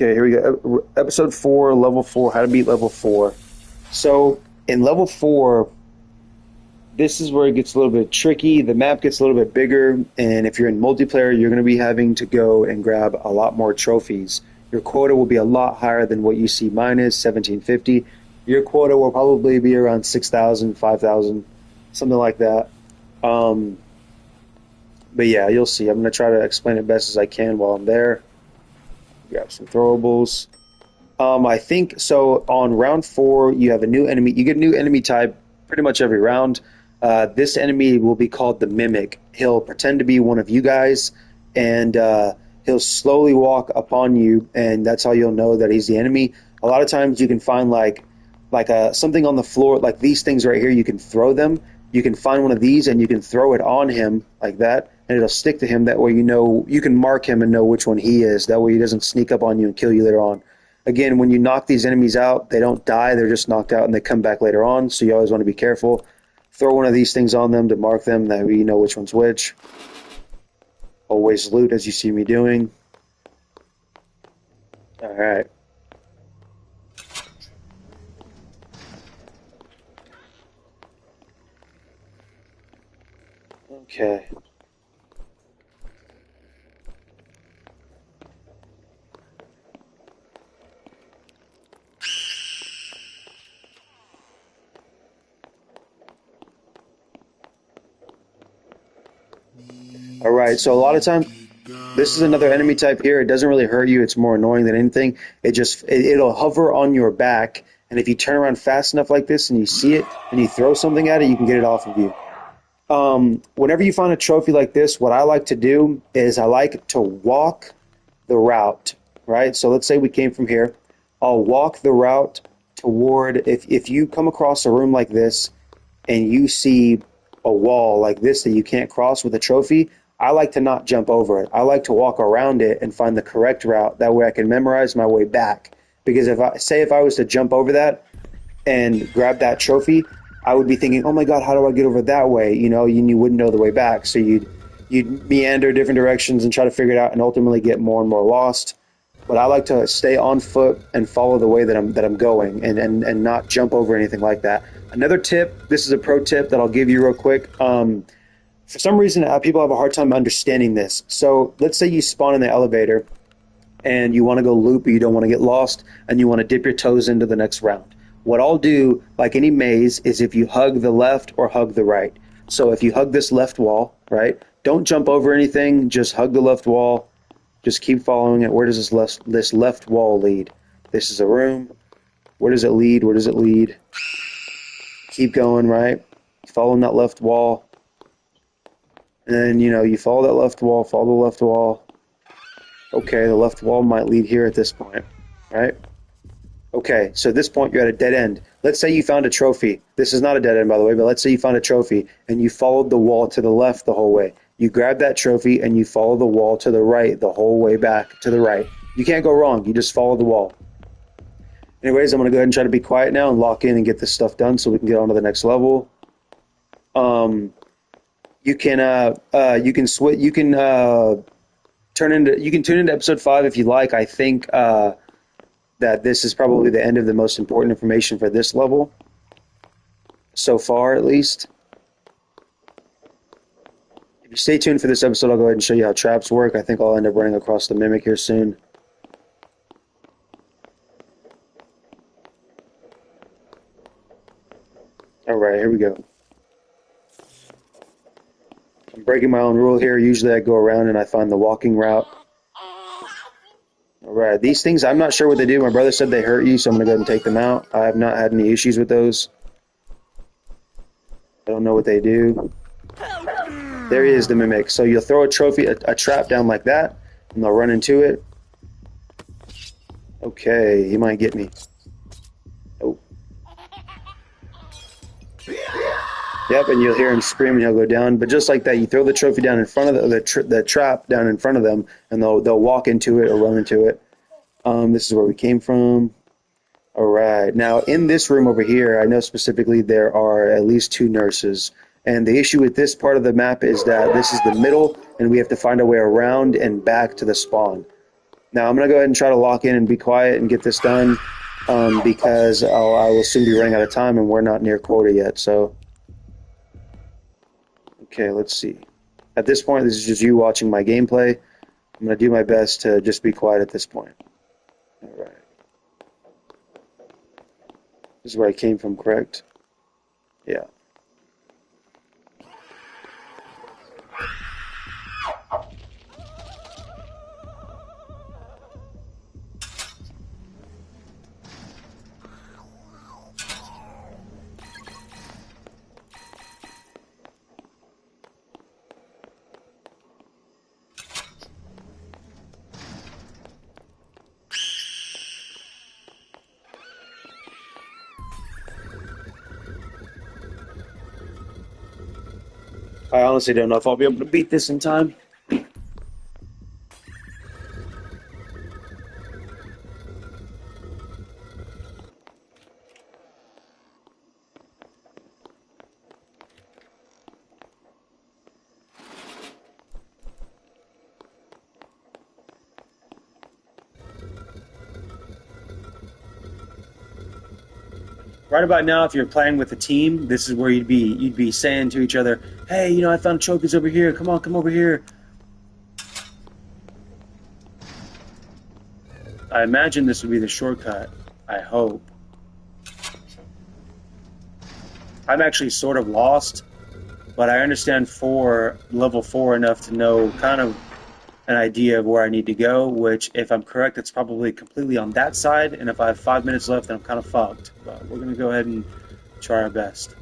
Okay, here we go. Episode 4, level 4, how to beat level 4. So, in level 4, this is where it gets a little bit tricky. The map gets a little bit bigger, and if you're in multiplayer, you're going to be having to go and grab a lot more trophies. Your quota will be a lot higher than what you see mine is, 1750. Your quota will probably be around 6,000, 5,000, something like that. But yeah, you'll see. I'm going to try to explain it best as I can while I'm there. Grab some throwables. I think so. On round 4, you have a new enemy. You get a new enemy type pretty much every round. This enemy will be called the Mimic. He'll pretend to be one of you guys, and he'll slowly walk upon you, and that's how you'll know that he's the enemy. A lot of times you can find like something on the floor, like these things right here. You can throw them. You can find one of these, and you can throw it on him like that, and it'll stick to him. That way you know, you can mark him and know which one he is. That way he doesn't sneak up on you and kill you later on. Again, when you knock these enemies out, they don't die. They're just knocked out, and they come back later on, so you always want to be careful. Throw one of these things on them to mark them. That way you know which one's which. Always loot, as you see me doing. All right. Okay. All right, so a lot of times, this is another enemy type here. It doesn't really hurt you. It's more annoying than anything. It'll hover on your back, and if you turn around fast enough like this and you see it and you throw something at it, you can get it off of you. Whenever you find a trophy like this, what I like to do is I like to walk the route, right? So let's say we came from here. I'll walk the route toward, if you come across a room like this and you see a wall like this that you can't cross with a trophy, I like to not jump over it. I like to walk around it and find the correct route. That way I can memorize my way back. Because if I was to jump over that and grab that trophy, I would be thinking, oh my God, how do I get over that way? You know, you wouldn't know the way back. So you'd meander different directions and try to figure it out and ultimately get more and more lost. But I like to stay on foot and follow the way that I'm going and not jump over anything like that. Another tip, this is a pro tip that I'll give you real quick. For some reason, people have a hard time understanding this. So let's say you spawn in the elevator and you want to go loop, but you don't want to get lost, and you want to dip your toes into the next round. What I'll do, like any maze, is if you hug the left or hug the right. So if you hug this left wall, right, don't jump over anything, just hug the left wall. Just keep following it. Where does this left wall lead? This is a room. Where does it lead? Where does it lead? Keep going, right? Following that left wall. And then, you follow that left wall, follow the left wall. Okay, the left wall might lead here at this point, right? Okay, so at this point you're at a dead end. Let's say you found a trophy. This is not a dead end, by the way, but let's say you found a trophy and you followed the wall to the left the whole way. You grab that trophy and you follow the wall to the right the whole way back to the right. You can't go wrong. You just follow the wall. Anyways, I'm going to go ahead and try to be quiet now and lock in and get this stuff done so we can get on to the next level. You can tune into episode 5 if you like. I think that this is probably the end of the most important information for this level, so far at least. If you stay tuned for this episode, I'll go ahead and show you how traps work. I think I'll end up running across the Mimic here soon. Alright, here we go. I'm breaking my own rule here. Usually I go around and I find the walking route. Alright, these things, I'm not sure what they do. My brother said they hurt you, so I'm going to go ahead and take them out. I have not had any issues with those. I don't know what they do. There he is, the Mimic. So you'll throw a trophy, a trap down like that, and they'll run into it. Okay, he might get me. Oh. Yep, and you'll hear him scream and he'll go down. But just like that, you throw the trophy down in front of the trap down in front of them, and they'll walk into it or run into it. This is where we came from. All right. Now, in this room over here, I know specifically there are at least 2 nurses. And the issue with this part of the map is that this is the middle, and we have to find our way around and back to the spawn. Now I'm going to go ahead and try to lock in and be quiet and get this done because I will soon be running out of time and we're not near quota yet. So, okay, let's see. At this point, this is just you watching my gameplay. I'm going to do my best to just be quiet at this point. All right. This is where I came from, correct? Yeah. I honestly don't know if I'll be able to beat this in time. Right about now, if you're playing with a team, this is where you'd be saying to each other, "Hey, I found trophies over here. Come on, come over here." I imagine this would be the shortcut. I hope. I'm actually sort of lost, but I understand level 4 enough to know kind of an idea of where I need to go, which, if I'm correct, it's probably completely on that side, and if I have 5 minutes left, then I'm kind of fucked. But we're going to go ahead and try our best.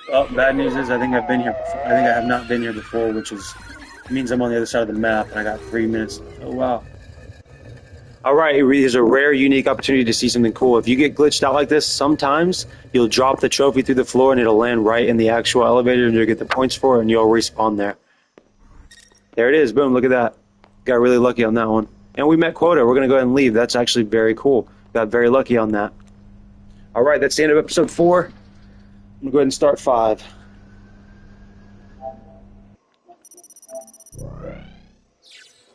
Well, bad news is I think I've been here before. I think I have not been here before, which means I'm on the other side of the map, and I got 3 minutes. Oh, wow. All right, it really is a rare, unique opportunity to see something cool. If you get glitched out like this, sometimes you'll drop the trophy through the floor and it'll land right in the actual elevator and you'll get the points for it and you'll respawn there. There it is. Boom, look at that. Got really lucky on that one. And we met quota. We're going to go ahead and leave. That's actually very cool. Got very lucky on that. All right, that's the end of episode 4. I'm going to go ahead and start 5.